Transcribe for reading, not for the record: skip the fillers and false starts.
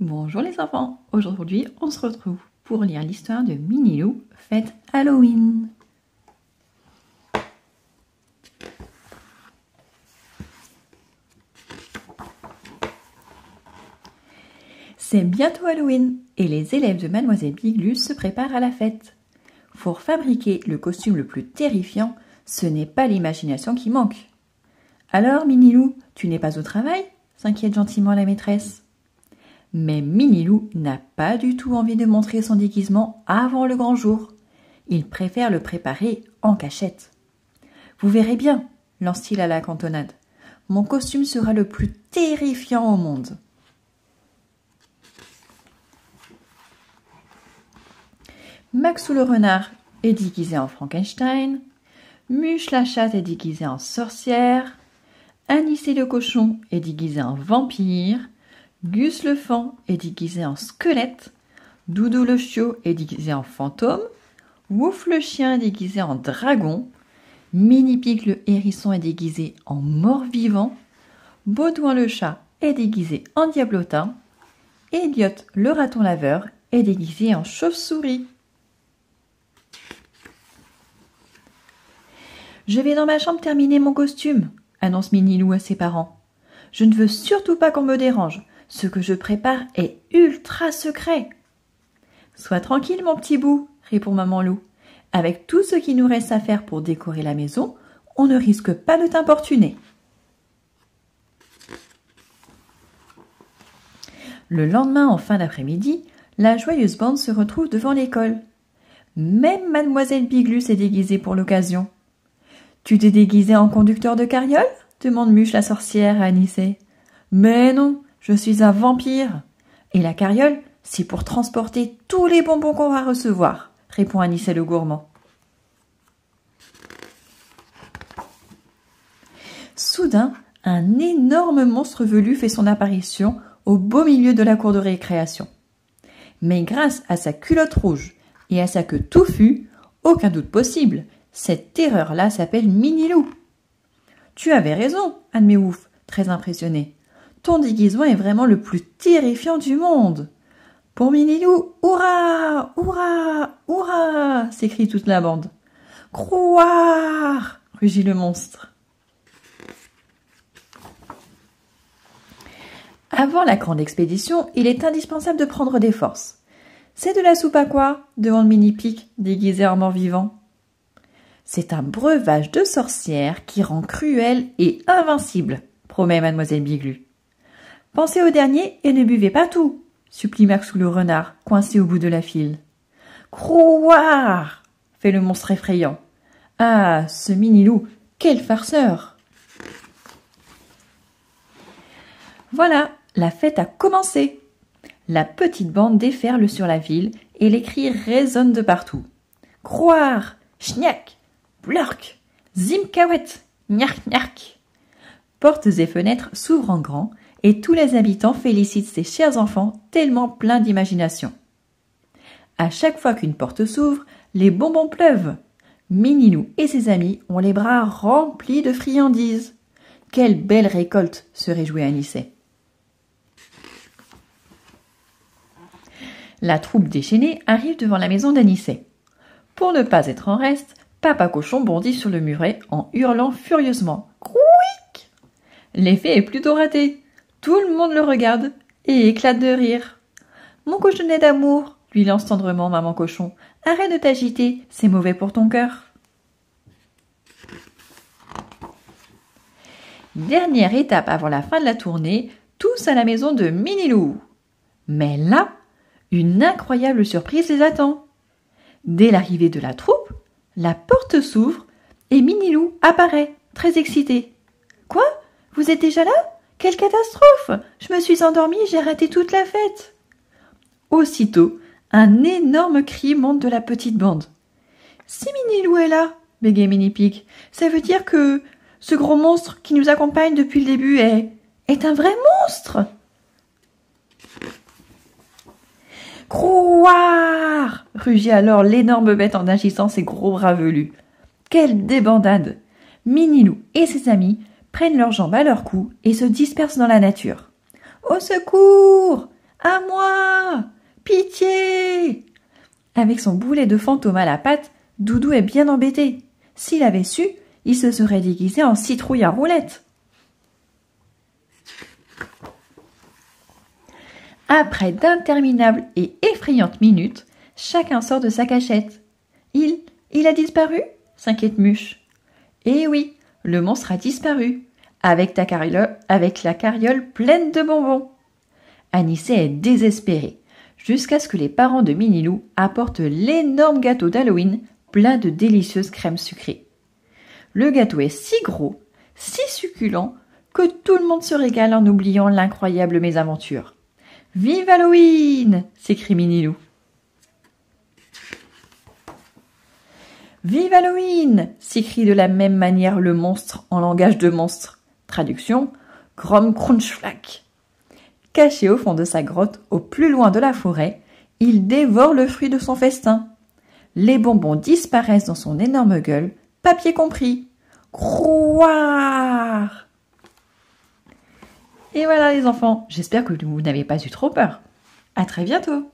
Bonjour les enfants, aujourd'hui on se retrouve pour lire l'histoire de Minilou, fête Halloween. C'est bientôt Halloween et les élèves de Mademoiselle Biglus se préparent à la fête. Pour fabriquer le costume le plus terrifiant, ce n'est pas l'imagination qui manque. Alors Minilou, tu n'es pas au travail ? S'inquiète gentiment la maîtresse. Mais Minilou n'a pas du tout envie de montrer son déguisement avant le grand jour. Il préfère le préparer en cachette. Vous verrez bien, lance-t-il à la cantonade. Mon costume sera le plus terrifiant au monde. Maxou le renard est déguisé en Frankenstein. Muche la chatte est déguisée en sorcière. Anicet le cochon est déguisé en vampire. Gus le faon est déguisé en squelette, Doudou le chiot est déguisé en fantôme, Wouf le chien est déguisé en dragon, Mini-Pig le hérisson est déguisé en mort-vivant, Baudouin le chat est déguisé en diablotin, Elliot le raton laveur est déguisé en chauve-souris. Je vais dans ma chambre terminer mon costume, annonce Minilou à ses parents. Je ne veux surtout pas qu'on me dérange. Ce que je prépare est ultra secret. Sois tranquille, mon petit bout, répond maman loup. Avec tout ce qui nous reste à faire pour décorer la maison, on ne risque pas de t'importuner. Le lendemain, en fin d'après-midi, la joyeuse bande se retrouve devant l'école. Même Mademoiselle Biglus est déguisée pour l'occasion. « Tu t'es déguisée en conducteur de carriole ?» demande Muche la sorcière à Anicet. « Mais non, je suis un vampire. Et la carriole, c'est pour transporter tous les bonbons qu'on va recevoir, » répond Anicet le gourmand. Soudain, un énorme monstre velu fait son apparition au beau milieu de la cour de récréation. Mais grâce à sa culotte rouge et à sa queue touffue, aucun doute possible, cette terreur-là s'appelle Minilou. « Tu avais raison, admet Wouf, très impressionné. Ton déguisement est vraiment le plus terrifiant du monde. Pour Minilou, hurrah, hurrah, hurrah, s'écrie toute la bande. Croire, rugit le monstre. Avant la grande expédition, il est indispensable de prendre des forces. C'est de la soupe à quoi ? Demande Mini-Pig, déguisé en mort-vivant. C'est un breuvage de sorcière qui rend cruel et invincible, promet Mademoiselle Biglus. Pensez au dernier et ne buvez pas tout, supplie Maxou le renard, coincé au bout de la file. Croire, fait le monstre effrayant. Ah, ce Minilou, quel farceur! Voilà, la fête a commencé. La petite bande déferle sur la ville et les cris résonnent de partout. Croire, schniac, blurk, zimkawet, gnark gnark. Portes et fenêtres s'ouvrent en grand et tous les habitants félicitent ces chers enfants tellement pleins d'imagination. À chaque fois qu'une porte s'ouvre, les bonbons pleuvent. Minilou et ses amis ont les bras remplis de friandises. Quelle belle récolte, se réjouit Anicet. La troupe déchaînée arrive devant la maison d'Anicet. Pour ne pas être en reste, Papa Cochon bondit sur le muret en hurlant furieusement. Crouic ! L'effet est plutôt raté. Tout le monde le regarde et éclate de rire. Mon cochonnet d'amour, lui lance tendrement maman Cochon. Arrête de t'agiter, c'est mauvais pour ton cœur. Dernière étape avant la fin de la tournée, tous à la maison de Minilou. Mais là, une incroyable surprise les attend. Dès l'arrivée de la troupe, la porte s'ouvre et Minilou apparaît, très excité. « Quoi ? Vous êtes déjà là ? Quelle catastrophe ! Je me suis endormie, j'ai raté toute la fête !» Aussitôt, un énorme cri monte de la petite bande. « Si Minilou est là, bégaye Mini-Pig, ça veut dire que ce gros monstre qui nous accompagne depuis le début est un vrai monstre !» Croire, rugit alors l'énorme bête en agissant ses gros bras velus. Quelle débandade! Minilou et ses amis prennent leurs jambes à leur cou et se dispersent dans la nature. Au secours! À moi! Pitié! Avec son boulet de fantôme à la patte, Doudou est bien embêté. S'il avait su, il se serait déguisé en citrouille à roulettes. Après d'interminables et effrayantes minutes, chacun sort de sa cachette. Il a disparu? S'inquiète Muche. Eh oui, le monstre a disparu, avec la carriole pleine de bonbons. Anissé est désespéré, jusqu'à ce que les parents de Minilou apportent l'énorme gâteau d'Halloween plein de délicieuses crèmes sucrées. Le gâteau est si gros, si succulent, que tout le monde se régale en oubliant l'incroyable mésaventure. « Vive Halloween !» s'écrie Minilou. « Vive Halloween !» s'écrie de la même manière le monstre en langage de monstre. Traduction, Grom Crunchflack. Caché au fond de sa grotte, au plus loin de la forêt, il dévore le fruit de son festin. Les bonbons disparaissent dans son énorme gueule, papier compris. Croire! Et voilà les enfants, j'espère que vous n'avez pas eu trop peur. À très bientôt!